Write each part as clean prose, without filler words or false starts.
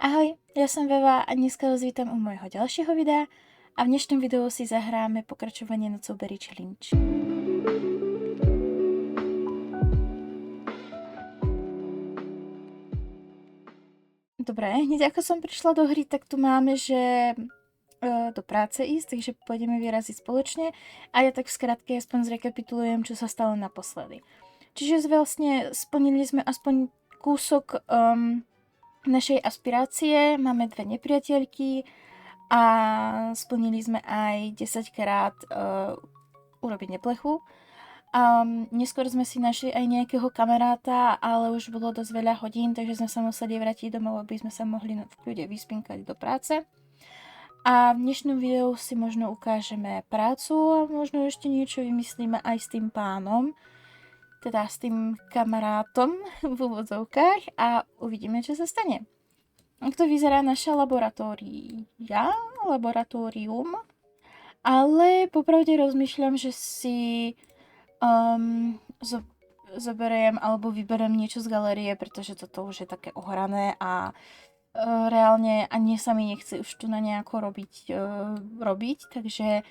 Ahoj, ja som Veva a dneska vás vítam u môjho ďalšieho videa a v dnešnom videu si zahráme pokračovanie nocou Berry Challenge. Dobre, hneď ako som prišla do hry, tak tu máme, že do práce ísť, takže pôjdeme vyraziť spoločne a ja tak v skratke aspoň zrekapitulujem, čo sa stalo naposledy. Čiže vlastne splnili sme aspoň kúsok našej aspirácie, máme 2 nepriateľky a splnili sme aj 10 krát urobiť neplechu. Neskôr sme si našli aj nejakého kamaráta, ale už bolo dosť veľa hodín, takže sme sa museli vrátiť domov, aby sme sa mohli v kľude vyspinkať do práce. A v dnešnom videu si možno ukážeme prácu a možno ešte niečo vymyslíme aj s tým pánom, teda s tým kamarátom v úvodzovkách a uvidíme, čo sa stane. Ako to vyzerá naša laboratórium, ale popravde rozmýšľam, že si zoberiem alebo vyberiem niečo z galérie, pretože toto už je také ohrané a reálne ani sa mi nechce už tu na nejako robiť, takže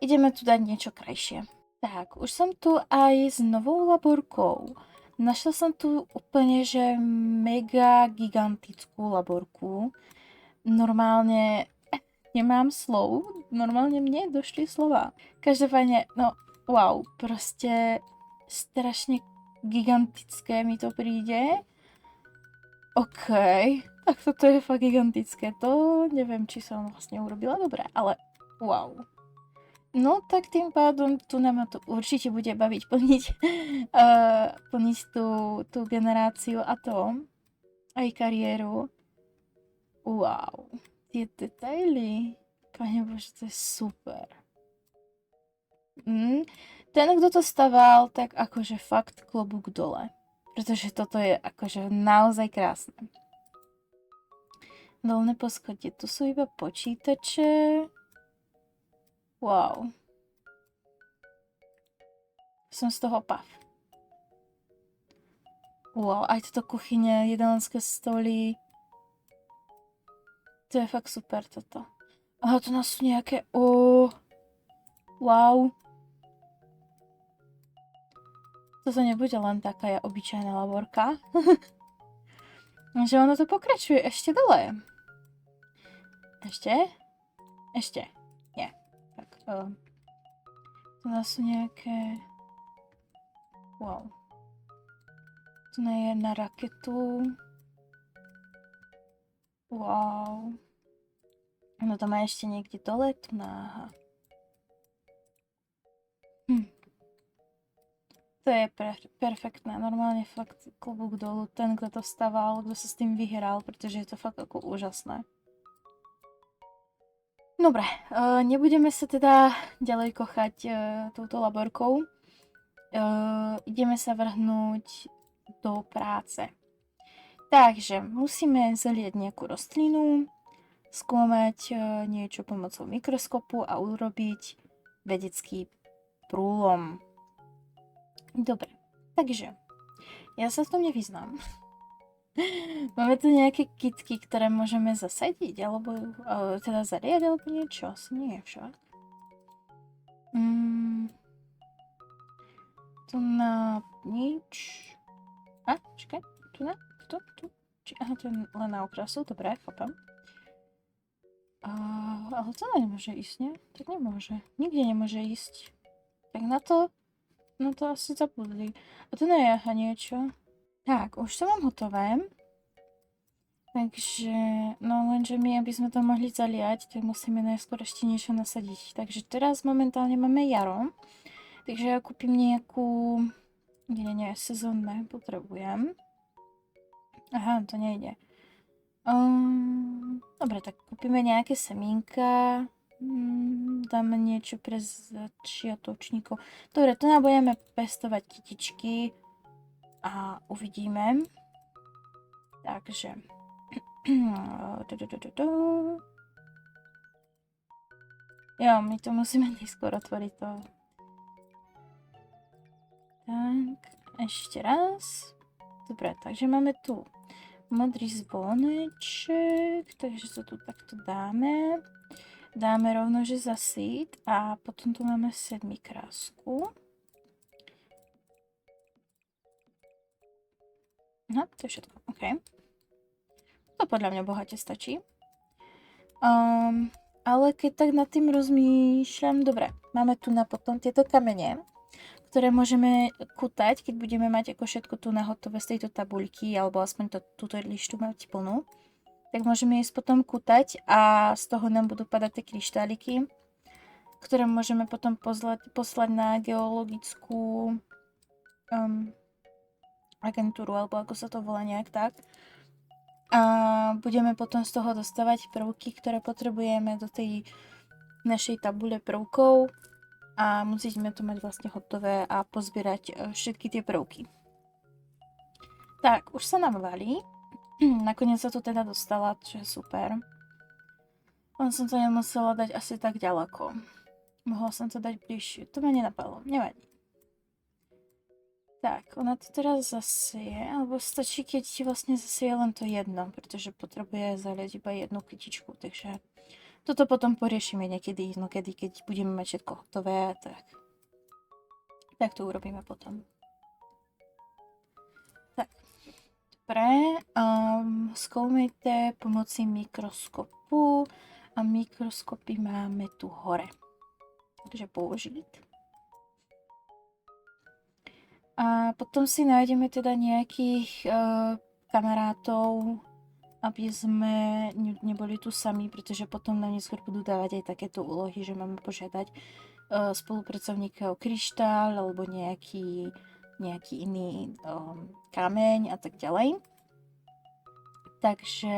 ideme tu dať niečo krajšie. Tak, už som tu aj s novou laborkou. Našla som tu úplne, že mega gigantickú laborku. Normálne nemám slov, normálne mne došli slova. Každopádne, no wow, proste strašne gigantické mi to príde. OK, tak toto je fakt gigantické, to neviem, či som vlastne urobila dobre, ale wow. No tak tým pádom tu nám to určite bude baviť plniť tú generáciu a to, aj kariéru. Wow, tie detaily, Pane Bože, to je super. Ten, kto to staval, tak akože fakt klobúk dole. Pretože toto je akože naozaj krásne. Dolné poschodie, tu sú iba počítače. Wow. Som z toho pav. Wow, aj toto kuchyne, jedelenské stoly. To je fakt super toto. Aha, tu nás sú nejaké... Wow. Toto nebude len taká obyčajná laborka. Že ono to pokračuje ešte dole. Ešte. Nie. Tak, tu nás sú nejaké... Wow. Tu je na raketu. Wow. No to má ešte niekde dole, tu náha. To je perfektné, normálne fakt klobúk dolu, ten, kto to staval, kto sa s tým vyhral, pretože je to fakt ako úžasné. Dobre, nebudeme sa teda ďalej kochať touto laborkou. Ideme sa vrhnúť do práce. Takže musíme zalieť nejakú rastlinu, skúmať niečo pomocou mikroskopu a urobiť vedecký prúlom. Dobre, takže ja sa v tom nevyznám. Máme tu nejaké kytky, ktoré môžeme zasadiť, alebo teda zariať, alebo niečo, asi nie však. Tu na nič. Čakaj, tu na? Tu? Aha, to je len na okrasu, dobre, chápam. Ale to nemôže ísť, nie? Tak nemôže. Nikde nemôže ísť. Tak na to asi zabudli. A tu je niečo. Tak, už to mám hotové. Takže, no lenže my, aby sme to mohli zaliať, tak musíme najskôr ešte niečo nasadiť. Takže teraz momentálne máme jaro. Takže ja kúpim nejakú... Nie, sezónne potrebujem. Aha, to nejde. Dobre, tak kúpime nejaké semínka. Dáme niečo pre začiatočníkov. Dobre, tu nám budeme pestovať kytičky a uvidíme. Takže... Jo, my to musíme neskôr otvoriť to. Tak, ešte raz. Dobre, takže máme tu modrý zvoneček, takže to tu takto dáme. Dáme rovno, že zasít a potom tu máme 7 krásku. No, to je všetko, OK. To podľa mňa bohate stačí. Ale keď tak nad tým rozmýšľam, dobre, máme tu na potom tieto kamene, ktoré môžeme kutať, keď budeme mať ako všetko tu na hotové z tejto tabuľky, alebo aspoň túto lištu mať plnú. Tak môžeme ísť potom kutať a z toho nám budú padať tie kryštáliky, ktoré môžeme potom poslať na geologickú agentúru, alebo ako sa to volá nejak tak. A budeme potom z toho dostávať prvky, ktoré potrebujeme do tej našej tabule prvkov a musíme to mať vlastne hotové a pozbierať všetky tie prvky. Tak, už sa nám valí. Nakoniec sa to teda dostala, čo je super. Len som to nemusela dať asi tak ďaleko. Mohla som to dať bližšie. To ma nenapadlo, nevadí. Tak, ona to teraz zaseje, alebo stačí, keď ti vlastne zaseje len to jedno, pretože potrebuje zalieť iba jednu kytičku, takže toto potom poriešime niekedy, inokedy, keď budeme mať všetko hotové, tak to urobíme potom. Tak, dobre, skúmejte pomocí mikroskopu a mikroskopy máme tu hore, takže použiť. A potom si nájdeme teda nejakých kamarátov, aby sme neboli tu sami, pretože potom nám neskôr budú dávať aj takéto úlohy, že máme požiadať spolupracovníka o kryštál alebo nejaký iný kameň a tak ďalej. Takže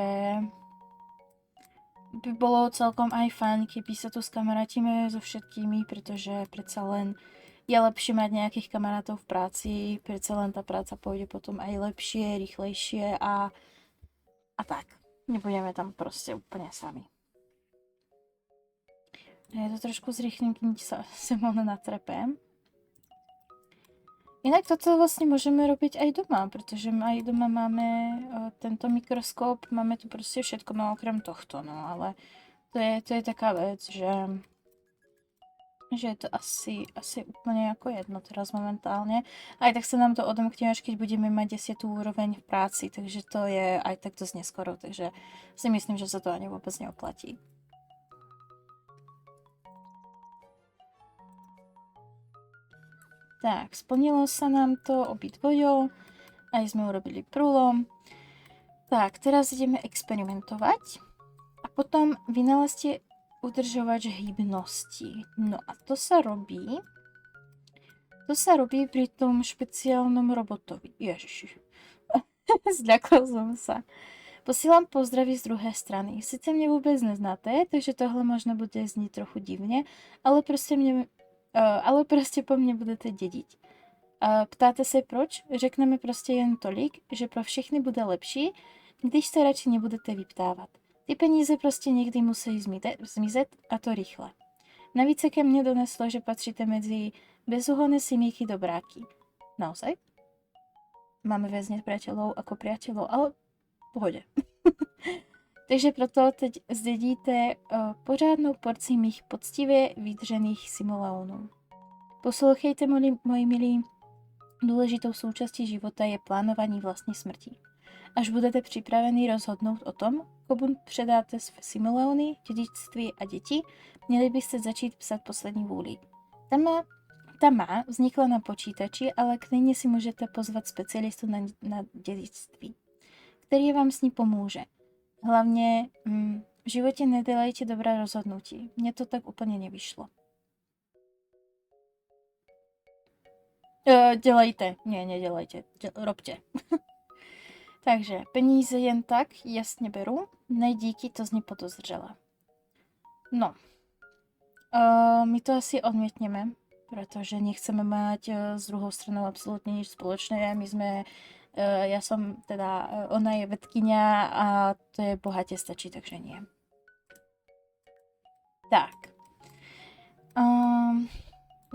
by bolo celkom aj fajn, keby sa tu skamarátime so všetkými, pretože predsa len je lepšie mať nejakých kamarátov v práci, predsa len tá práca pôjde potom aj lepšie, rýchlejšie a tak. Nebudeme tam proste úplne sami. Ja to trošku zrýchlim, kým sa Simona natrepem. Inak toto vlastne môžeme robiť aj doma, pretože aj doma máme tento mikroskop, máme tu proste všetko, no okrem tohto, no ale to je taká vec, že je to asi úplne ako jedno teraz momentálne. Aj tak sa nám to odomkne, až keď budeme mať 10. úroveň v práci, takže to je aj tak dosť neskoro, takže si myslím, že sa to ani vôbec neoplatí. Tak, splnilo sa nám to obidvojo, aj sme urobili prúlom. Tak, teraz ideme experimentovať a potom vynalezte udržovač hybnosti. No a to sa robí pri tom špeciálnom robotovi. Ježiši. Zľakol som sa. Posielam pozdravy z druhej strany. Sice mne vôbec neznáte, takže tohle možno bude znieť trochu divne, ale prostě po mně budete dědit. Ptáte se proč? Řekneme prostě jen tolik, že pro všechny bude lepší, když se radši nebudete vyptávat. Ty peníze prostě někdy musí zmizet a to rychle. Navíc se ke mně doneslo, že patříte mezi bezúhonné simíky dobráky. Naozaj? Máme väzne priateľov ako priateľov, ale v pohode. Takže proto teď zdedíte pořádnou porci mých poctivě vydržených simoleonů. Poslouchejte, moji milí, důležitou součástí života je plánování vlastní smrti. Až budete připraveni rozhodnout o tom, komu předáte své simoleony, dědictví a děti, měli byste začít psat poslední vůli. Ta má vznikla na počítači, ale klidně si můžete pozvat specialistu na dědictví, který vám s ní pomůže. Hlavně v životě nedělejte dobré rozhodnutí. Mně to tak úplně nevyšlo. Dělejte. Ne, nedělejte. Robte. Takže peníze jen tak jasně beru. Ne díky, to zní podozřela. No. My to asi odmietneme, protože nechceme mať s druhou stranou absolútne nič spoločné. My sme ja som teda, ona je vedkyňa a to je bohate stačí, takže nie. Tak.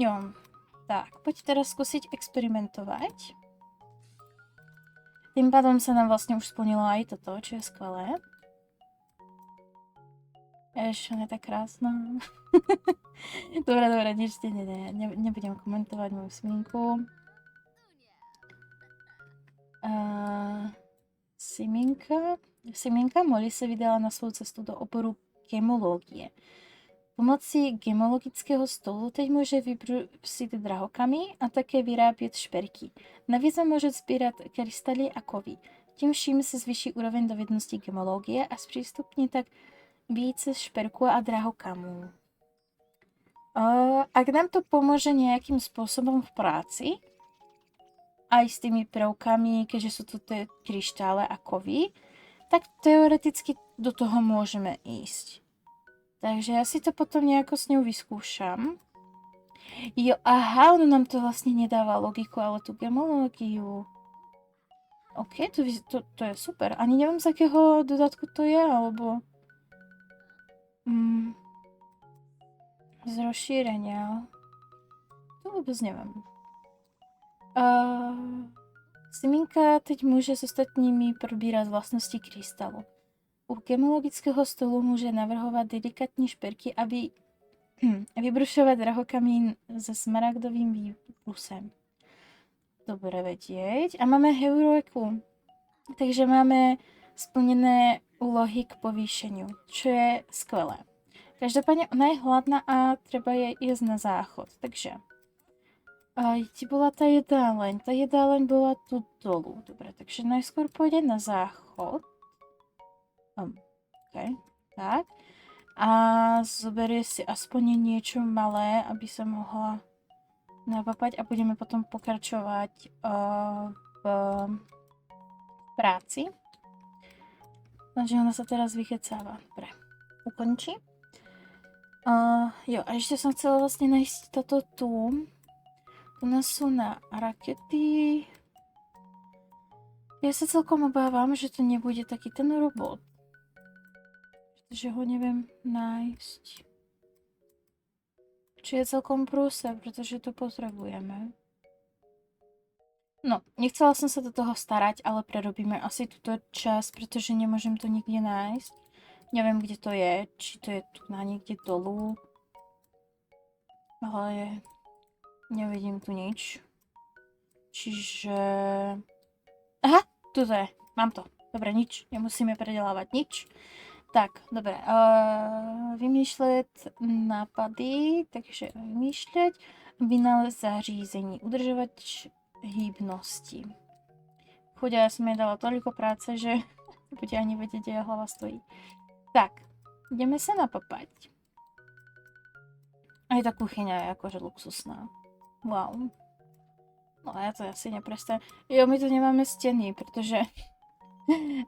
Jo, tak, poď teraz skúsiť experimentovať. Tým pádom sa nám vlastne už splnilo aj toto, čo je skvelé. Ježiš, ona je tak krásna. Dobre, nebudem komentovať moju sminku. Siminka Molly se vydala na svou cestu do oboru gemológie. Pomocí gemologického stolu teď může vybrusit drahokamy a také vyrábět šperky. Navíc může sbírat krystaly a kovy. Tím vším se zvýší úroveň dovednosti gemologie a zpřístupní tak více šperků a drahokamů. Ak nám to pomôže nejakým spôsobom v práci, aj s tými prvkami, keďže sú tu tie kryštále a kovy, tak teoreticky do toho môžeme ísť. Takže ja si to potom nejako s ňou vyskúšam. Jo, aha, ono nám to vlastne nedáva logiku, ale tú gemológiu. OK, to je super. Ani neviem, z akého dodatku to je, alebo... Z rozšírenia. To vôbec neviem. Siminka teď môže s ostatními probírať vlastnosti krystalu. U gemologického stolu môže navrhovať delikátne šperky, aby vybrušovať drahokamín so smaragdovým výbrusem. Dobre vedieť. A máme heuréku. Takže máme splnené úlohy k povýšeniu, čo je skvelé. Každopádne ona je hladná a treba jej ísť na záchod. Takže kde bola tá jedáleň? Tá jedáleň bola tu dolu. Dobre, takže najskôr pôjde na záchod. OK, tak. A zoberie si aspoň niečo malé, aby sa mohla napapať a budeme potom pokračovať v práci. Takže ona sa teraz vychecáva. Dobre, ukončí. Jo, a ešte som chcela vlastne nájsť toto tu. U nás sú na rakety. Ja sa celkom obávam, že to nebude taký ten robot. Pretože ho neviem nájsť. Čo je celkom prúser, pretože to potrebujeme. No, nechcela som sa do toho starať, ale prerobíme asi túto časť, pretože nemôžem to nikde nájsť. Neviem, kde to je, či to je tu na niekde dolu. Ale nevidím tu nič. Čiže... Aha, tu to je. Mám to. Dobre, nič. Nemusíme predelávať nič. Tak, dobre. Vymýšľať nápady. Takže vymýšľať. Vynález zařízení. Udržovač hýbnosti. Chudia, ja som jej dala toľko práce, že nebude ani vedieť, kde hlava stojí. Tak, ideme sa napapať. Aj tá kuchyňa je akože luxusná. Wow. No ja to asi neprestavím. Jo, my tu nemáme steny, pretože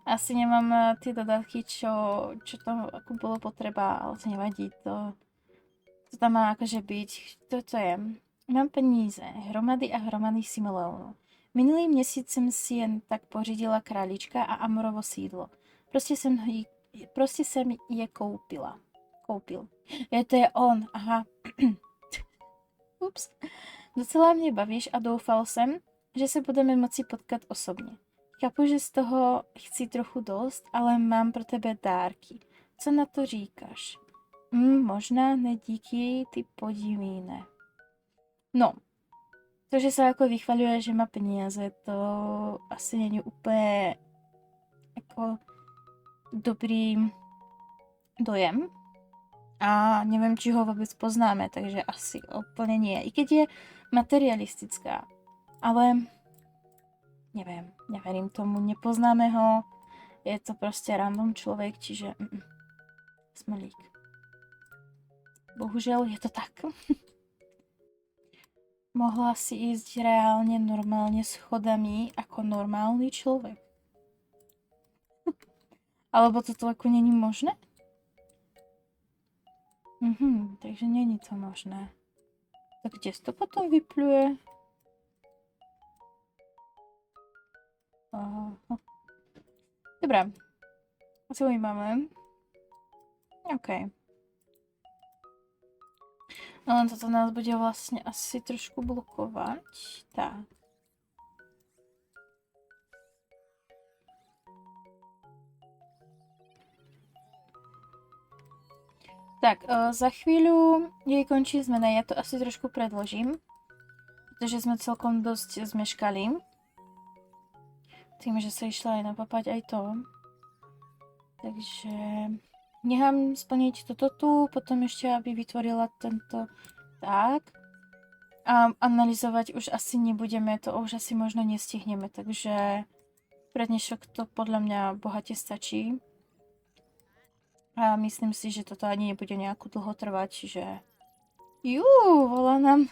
asi nemám tie dodatky, čo tam ako bolo potreba, ale to nevadí. To tam má akože byť. Toto je. Mám peníze. Hromady a hromady simoleónů. Minulý měsíc jsem si jen tak pořídila králička a Amorovo sídlo. Prostě jsem je koupil. Je, to je on, aha. Ups. Docela mě bavíš a doufal jsem, že se budeme moci potkat osobně. Chápu, že z toho chci trochu dost, ale mám pro tebe dárky. Co na to říkáš? Možná ne díky, ty podivíne. No, to, že sa ako vychvaľuje, že má peniaze, to asi není úplne ako dobrý dojem. A neviem, či ho vôbec poznáme, takže asi úplne nie. I keď je materialistická. Ale neviem, neverím tomu, nepoznáme ho. Je to proste random človek, čiže smolík. Bohužiaľ je to tak. Mohla si ísť reálne normálne schodami ako normálny človek. Alebo toto ako není možné? Takže není to možné. Tak kde to potom vypluje? Dobre. Co my máme? OK. No toto nás bude vlastne asi trošku blokovať. Tak. Tak, za chvíľu jej končí zmena, ja to asi trošku predložím, pretože sme celkom dosť zmeškali. Tým, že sa išla aj napapať aj to. Takže nechám splniť toto tu, potom ešte, aby vytvorila tento tak. A analyzovať už asi nebudeme, to už asi možno nestihneme, takže pre dnešok to podľa mňa bohate stačí. A myslím si, že toto ani nebude nejako dlho trvať, čiže... volá nám...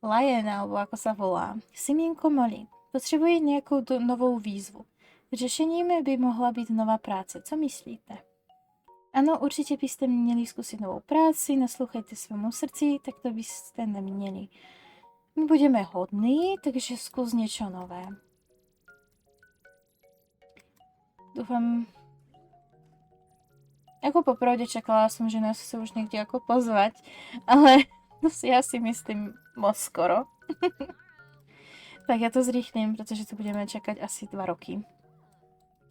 Lion, alebo ako sa volá. Simienko Molly. Potřebuje nejakú novou výzvu. Řešením by mohla být nová práce. Co myslíte? Ano, určitě byste měli zkusit novou práci, naslouchejte svému srdci, tak to byste neměli. My budeme hodní, takže zkus niečo nové. Dúfam... Ako popravde čakala som, že nás chce už niekde ako pozvať, ale to si ja si myslím moc skoro. Tak ja to zrýchlim, pretože tu budeme čakať asi 2 roky,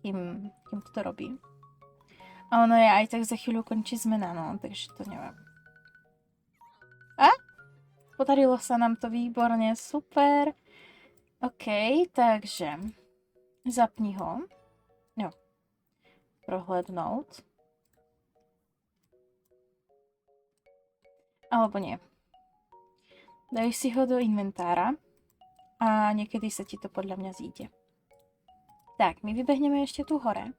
kým to robí. A ono je aj tak za chvíľu končí zmena, no, takže to neviem. A? Podarilo sa nám to výborne, super. OK, takže zapni ho. Jo. Prohlédnout. Alebo nie. Daj si ho do inventára a niekedy sa ti to podľa mňa zíde. Tak, my vybehneme ešte tu hore.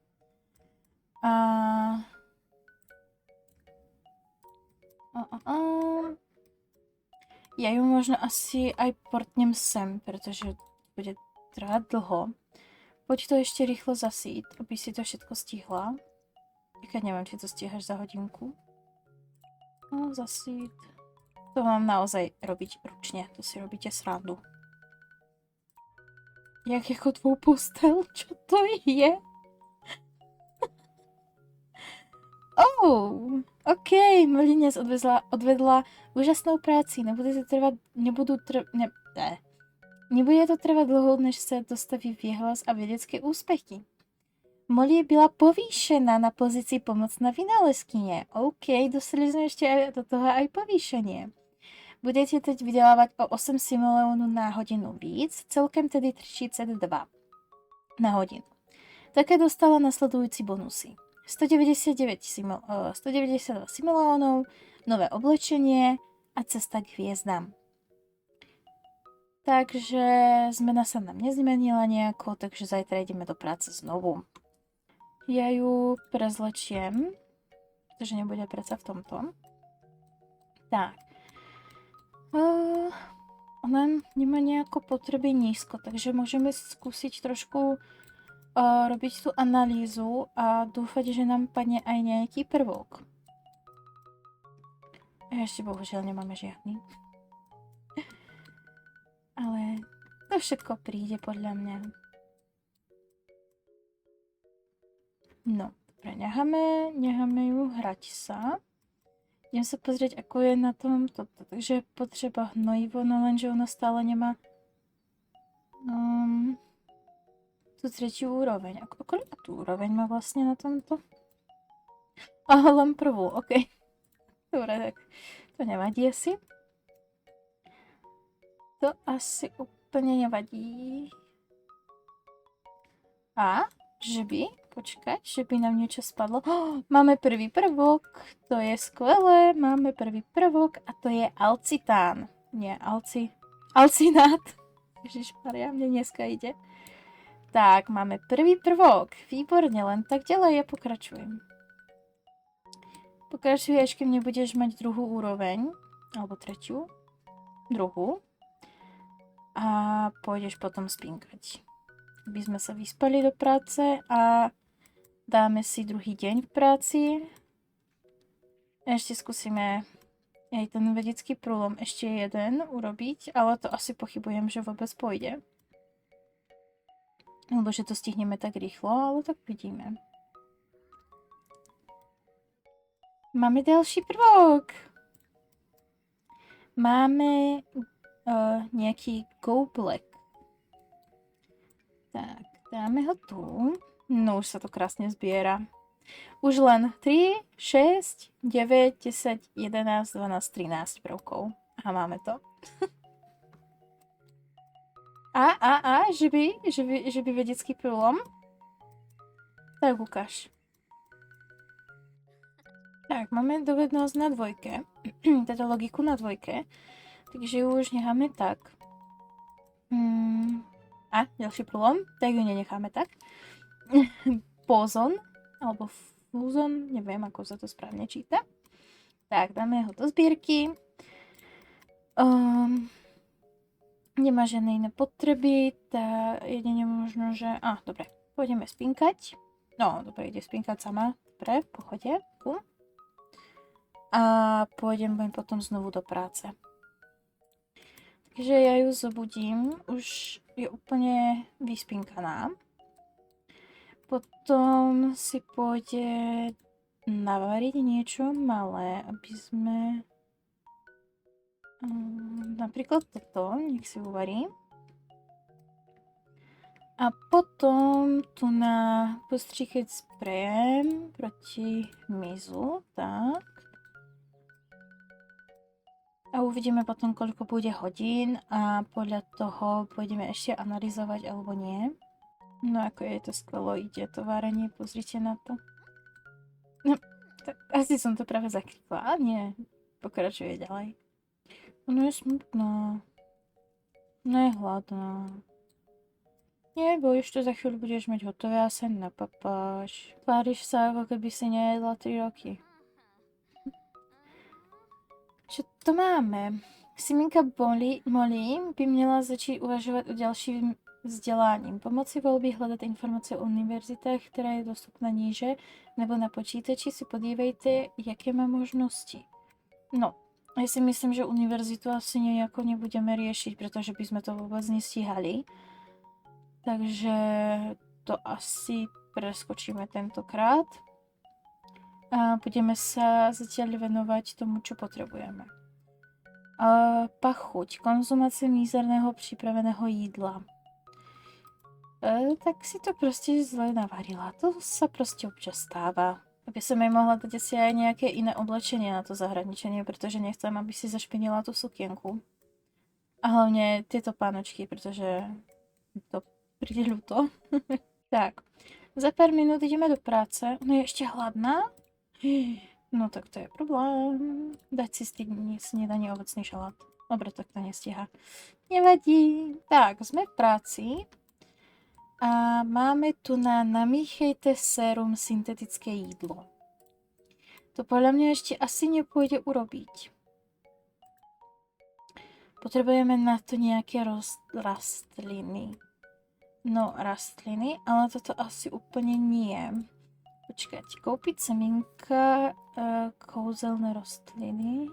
Ja ju možno asi aj portnem sem, pretože bude trvať dlho. Poď to ešte rýchlo zasít, aby si to všetko stihla. Keď neviem, či to stíhaš za hodinku. No, zasít. To mám naozaj robiť ručne, to si robíte srandu. Jak jako tvou postel? Čo to je? OK, Mlinec odvedla úžasnou práci. Nebude to trvat dlouho, než se dostaví věhlas a vědecké úspěchy. Molly byla povýšená na pozici pomocná vynálezkyně. OK, dostali sme ešte aj do toho aj povýšenie. Budete teď vydelávať o 8 simoleónů na hodinu víc, celkem tedy 32 na hodinu. Také dostala nasledující bonusy. 192 simoleónov, nové oblečenie a cesta k hviezdám. Takže zmena sa nám nezmenila nejako, takže zajtra ideme do práce znovu. Ja ju prezlečiem, pretože nebude predsa v tomto. Tak. Ona nemá nejako potreby nízko, takže môžeme skúsiť trošku robiť tú analýzu a dúfať, že nám padne aj nejaký prvok. Ešte bohužiaľ nemáme žiadny. Ale to všetko príde podľa mňa. No, dobre, necháme ju hrať sa. Idem sa pozrieť, ako je na tom toto. Takže potreba hnojivo, no lenže ona stále nemá tú tretiu úroveň. Koľko tú úroveň má vlastne na tomto? Aha, len prvú, OK. Dobre, tak to nevadí asi. To asi úplne nevadí. A? Že by? Počkať, že by nám niečo spadlo. Máme prvý prvok, to je skvelé. Máme prvý prvok a to je alcitán. Nie, alcinát. Ježišmaria, mne dneska ide. Tak, máme prvý prvok. Výborne, len tak ďalej ja pokračujem. Pokračuješ, kým nebudeš mať druhú úroveň. Alebo tretiu. Druhú. A pôjdeš potom spinkať. Aby sme sa vyspali do práce a dáme si druhý deň v práci. Ešte skúsime aj ten vedecký prúlom ešte jeden urobiť, ale to asi pochybujem, že vôbec pôjde. Lebo že to stihneme tak rýchlo, ale tak vidíme. Máme ďalší prvok. Máme nejaký Go Black. Tak, dáme ho tu. No už sa to krásne zbiera. Už len 3, 6, 9, 10, 11, 12, 13 prvkov. A máme to. Že by vedecký průlom? Tak ukáž. Tak, máme dovednosť na dvojke. Teda logiku na dvojke. Takže ju už necháme tak. A, ďalší průlom. Tak ju nenecháme tak. Pozon. Alebo fúzon. Neviem, ako sa to správne číta. Tak, dáme ho do sbírky. Nemá žiadne iné potreby. Tá jedine možno, že... dobre. Pôjdeme spinkať. No, dobre, ide spinkať sama. Dobre, v pohode. A pôjdem potom znovu do práce. Takže ja ju zobudím. Už je úplne vyspinkaná. Potom si pôjde navariť niečo malé, aby sme... napríklad toto, nech si uvarí. A potom tu postříkať sprejem proti hmyzu, tak. A uvidíme potom, koľko bude hodín a podľa toho pôjdeme ešte analyzovať alebo nie. No ako je to skvelo, ide to várenie, pozrite na to. No, tak asi som to práve zakrypla, nie, pokračuje ďalej. Ono je smutná. No je hladná. Nebojíš, to za chvíľu budeš mať hotové a sa napapáš. Tváriš sa, ako keby si nejedla 3 roky. Čo to máme? Siminka Molly by měla začít uvažovat o dalším vzděláním. Pomocí volby hledat informace o univerzitách, která je dostupná níže, nebo na počítači si podívejte, jaké má možnosti. No, ja si myslím, že univerzitu asi nejako nebudeme riešiť, pretože by sme to vôbec nestíhali. Takže to asi preskočíme tentokrát. A budeme sa zatiaľ venovať tomu, čo potrebujeme. Pachuť. Konzumace mizerného připraveného jídla. Tak si to proste zle navarila. To sa proste občas stáva. Aby som jej mohla dať asi aj nejaké iné oblečenie na to zahraničenie, pretože nechcem, aby si zašpinila tú sukienku. A hlavne tieto pánočky, pretože to príde ľúto. Tak, za pár minút ideme do práce. No je ešte hladná? No tak to je problém. Dať si snídanie ovocný šalát. Dobre, tak to nestíha. Nevadí. Tak, sme v práci. A máme tu namíchejte sérum syntetické jídlo. To podľa mňa ešte asi nepôjde urobiť. Potrebujeme na to nejaké rastliny. No, rastliny, ale toto asi úplne nie. Počkať, kúpiť semienka kouzelné rastliny.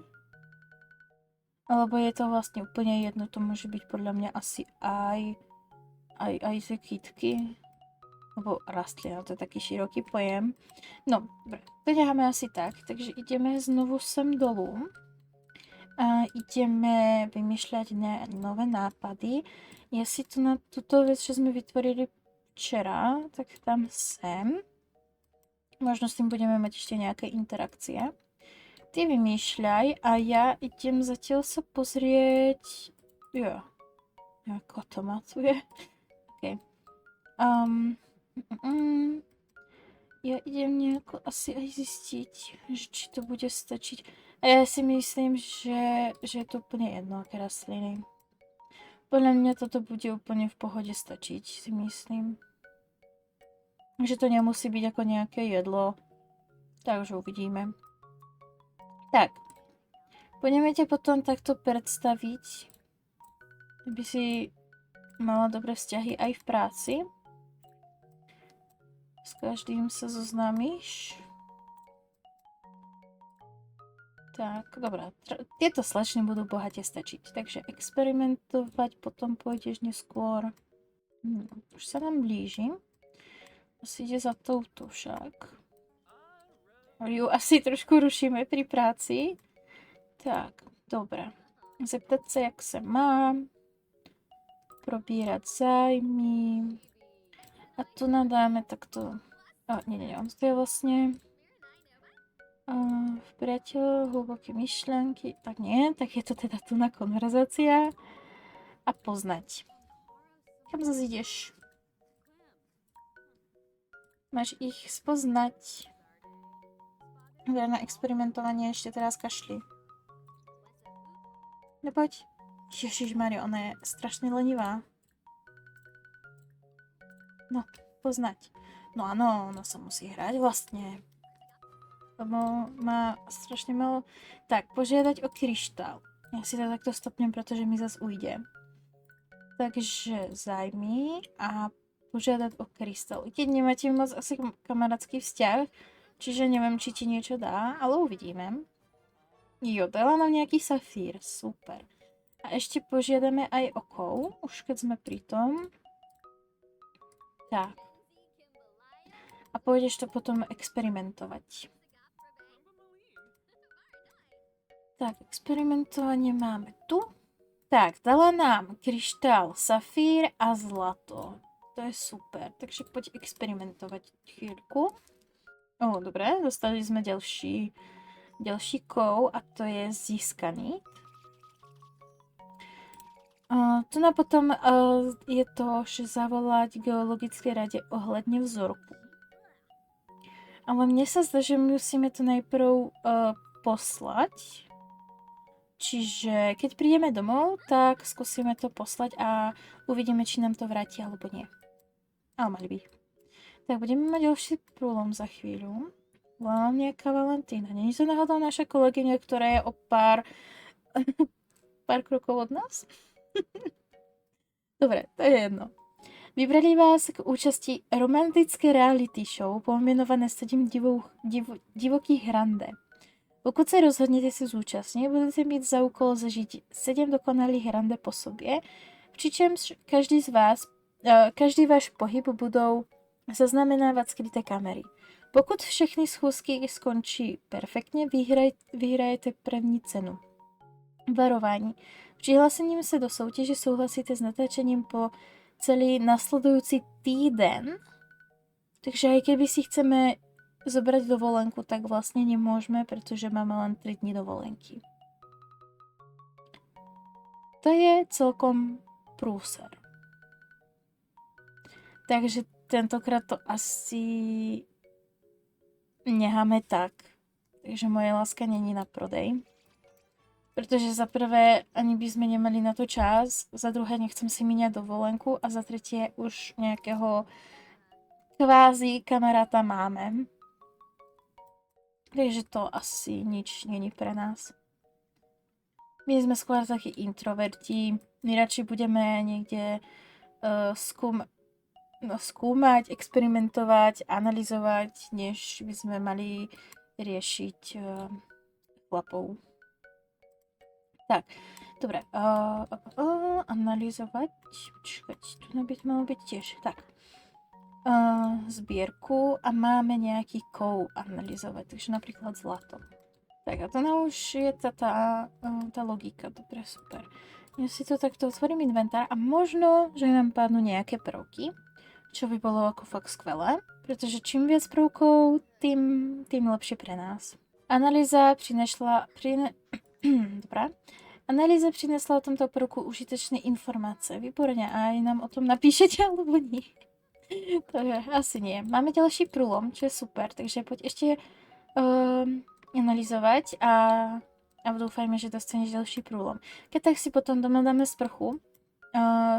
Alebo je to vlastne úplne jedno, to môže byť podľa mňa asi aj tie kytky. Lebo rastlina, to je taký široký pojem. No, dobre, to necháme asi tak. Takže ideme znovu sem dolu. A ideme vymýšľať nové nápady. Ja si tu na túto vec, čo sme vytvorili včera, tak tam sem. Možno s tým budeme mať ešte nejaké interakcie. Ty vymýšľaj a ja idem zatiaľ sa pozrieť... Jo, ako to má tu je. OK. Ja idem nejako asi aj zistiť, že či to bude stačiť. A ja si myslím, že je to úplne jedno, aké rastliny. Podľa mňa toto bude úplne v pohode stačiť, si myslím. Že to nemusí byť ako nejaké jedlo. Takže uvidíme. Tak. Budeme ťa potom takto predstaviť, aby si mala dobré vzťahy aj v práci. S každým sa zoznámiš. Tak, dobrá. Tieto slečny budú bohate stačiť. Takže experimentovať potom pôjdeš neskôr. Už sa nám blíži. Asi ide za touto však. Ju asi trošku rušíme pri práci. Tak, dobré. Zeptat sa, jak sa mám. Probírať zájmy. A tu nadáme takto Nie, on to je vlastne priateľ, hlboké myšlenky. Tak nie, tak je to teda tu na konverzácia a poznať. Kam zase ideš? Máš ich spoznať. Na experimentovanie ešte teraz kašli. Nepoď. Ježišmario, ona je strašne lenivá. No, poznať. No áno, ona sa musí hrať vlastne. Lebo má strašne malo... Tak, požiadať o kryštál. Ja si to takto stopnem, pretože mi zase ujde. Takže zajmi a požiadať o krystál. Keď nemáte moc asi kamarátský vzťah, čiže neviem, či ti niečo dá, ale uvidíme. Jo, dala nám nejaký safír, super. A ešte požiadame aj o kou, už keď sme pri tom. Tak. A pôjdeš to potom experimentovať. Tak, experimentovanie máme tu. Tak, dala nám kryštál, safír a zlato. To je super, takže poď experimentovať chvíľku. Dobre, dostali sme ďalší kou a to je získaný. Tu na potom je to, že zavolať geologické rade ohľadne vzorku. Ale mne sa zdá, že musíme to najprv poslať. Čiže keď prídeme domov, tak skúsime to poslať a uvidíme, či nám to vráti alebo nie. Ale mali by. Tak budeme mať ďalší prúlom za chvíľu. Volám nejaká Valentína. Nie je to náhodou naša kolegyňa, ktorá je o pár krokov od nás? Dobre, to je jedno. Vybrali vás k účasti romantické reality show pomenované 7 divokých rande. Pokud se rozhodnete se zúčastnit, budete mít za úkol zažít 7 dokonalých rande po sobě, přičemž každý váš pohyb budou zaznamenávat skryté kamery. Pokud všechny schůzky skončí perfektně, vyhrajete první cenu. Varování. Přihlásením se do soutěže souhlasíte s natáčením po celý nasledujúci týden. Takže aj keby si chceme zobrať dovolenku, tak vlastne nemôžeme, pretože máme len 3 dní dovolenky. To je celkom prúser. Takže tentokrát to asi necháme tak. Takže moje láska není na prodej. Pretože za prvé ani by sme nemali na to čas, za druhé nechcem si míňať dovolenku a za tretie už nejakého kvázi kamaráta máme. Takže to asi nič není pre nás. My sme skôr takí introverti, my radšej budeme niekde skúmať, experimentovať, analyzovať, než by sme mali riešiť chlapov. Tak, dobre. Analyzovať. Počkať, tu by malo byť tiež. Tak. Zbierku a máme nejaký kou analyzovať. Takže napríklad zlato. Tak a to už je tá logika. Dobre, super. Ja si to takto otvorím inventár a možno, že nám padnú nejaké prvky, čo by bolo ako fakt skvelé, pretože čím viac prvkov, tým lepšie pre nás. Analýza Analýza přinesla o tomto prvku užitečné informace. Výborně, a aj nám o tom napíšete, alebo nie? To je asi nie. Máme ďalší prúlom, čo je super, takže poď ešte analyzovať a dúfajme, že dostaneš ďalší prúlom. Keď tak si potom doma dáme sprchu,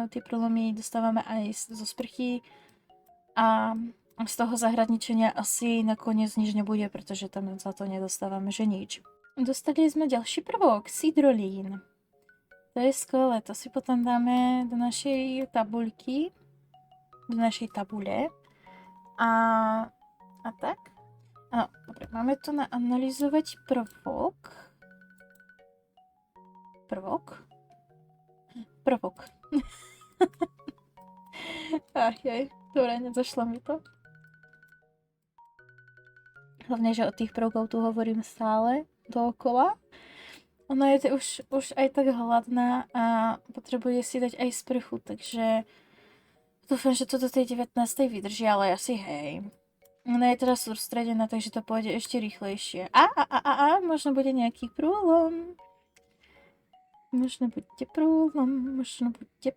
tie prúlomy dostávame aj zo sprchy a z toho zahradničenia asi nakoniec nič nebude, pretože tam za to nedostávame, že nič. Dostali sme ďalší prvok, sidrolín. To je skvelé, to si potom dáme do našej tabuľky, do našej tabule. A tak? Áno, dobre, máme tu analyzovať prvok. Prvok. Dobre, nezašlo mi to. Hlavne, že od tých prvkov tu hovorím stále dookola. Ona je už aj tak hladná a potrebuje si dať aj sprchu, takže dúfam, že to do tej 19. vydrží, ale asi hej. Ona je teraz sústredená, takže to pôjde ešte rýchlejšie. Možno bude nejaký prúlom. Možno bude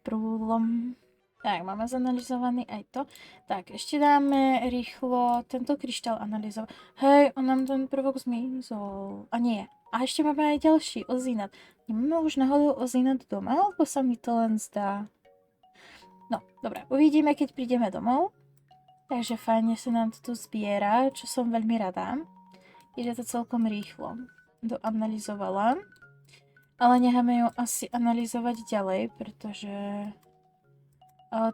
prúlom. Tak, máme zanalizovaný aj to. Tak, ešte dáme rýchlo tento kryštál analyzovať. Hej, on nám ten prvok zmizol. A nie. A ešte máme aj ďalší, ozínat. Nemáme už náhodou ozínat doma, alebo sa mi to len zdá? No, dobre, uvidíme, keď prídeme domov. Takže fajne sa nám to tu zbiera, čo som veľmi rada. Ide to celkom rýchlo. Doanalyzovala. Ale necháme ju asi analyzovať ďalej, pretože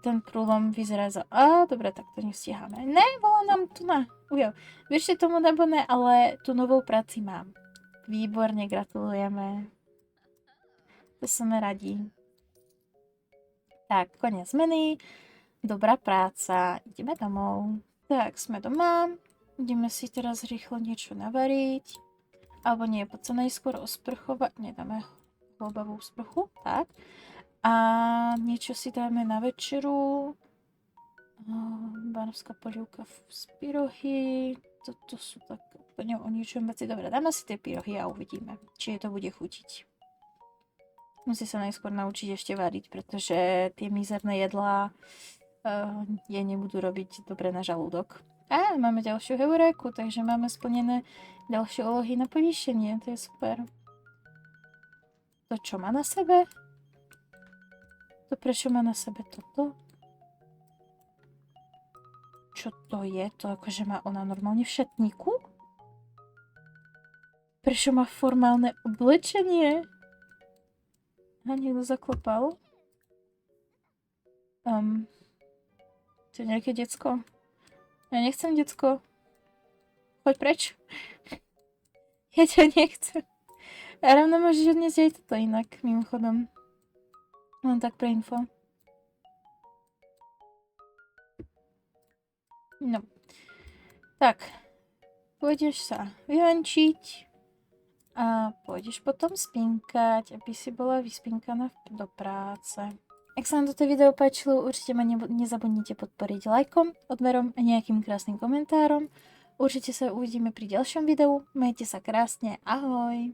ten prúlom vyzerá za... dobre, tak to nestíhame. Ne, bolo nám tu na... Ujo, viete tomu nebo ne, ale tu novou práci mám. Výborne, gratulujeme. To sme radi. Tak, koniec zmeny. Dobrá práca. Ideme domov. Tak, sme doma. Ideme si teraz rýchlo niečo navariť. Alebo nie, poď sa najskôr osprchovať. Nedáme chlobavú sprchu. Tak. A niečo si dáme na večeru. Banovská polievka z pyrohy. Toto sú tak úplne o niečom veci. Dobre, dáme si tie pyrohy a uvidíme, či je to bude chutiť. Musí sa najskôr naučiť ešte variť, pretože tie mizerné jedlá je nebudú robiť dobre na žalúdok. A máme ďalšiu heuréku, takže máme splnené ďalšie úlohy na povýšenie. To je super. To čo má na sebe? To prečo má na sebe toto? Čo to je? To akože má ona normálne v šatníku? Prečo má formálne oblečenie? A niekto zaklopal? To je nejaké decko. Ja nechcem decko. Poď preč. Ja ťa nechcem. A rovno môžeš odniesť aj toto inak, mimochodom. Len tak pre info. No. Tak. Pôjdeš sa vyvenčiť. A pôjdeš potom spinkať, aby si bola vyspinkaná do práce. Ak sa vám toto video páčilo, určite ma nezabudnite podporiť lajkom, odberom a nejakým krásnym komentárom. Určite sa uvidíme pri ďalšom videu. Majte sa krásne, ahoj!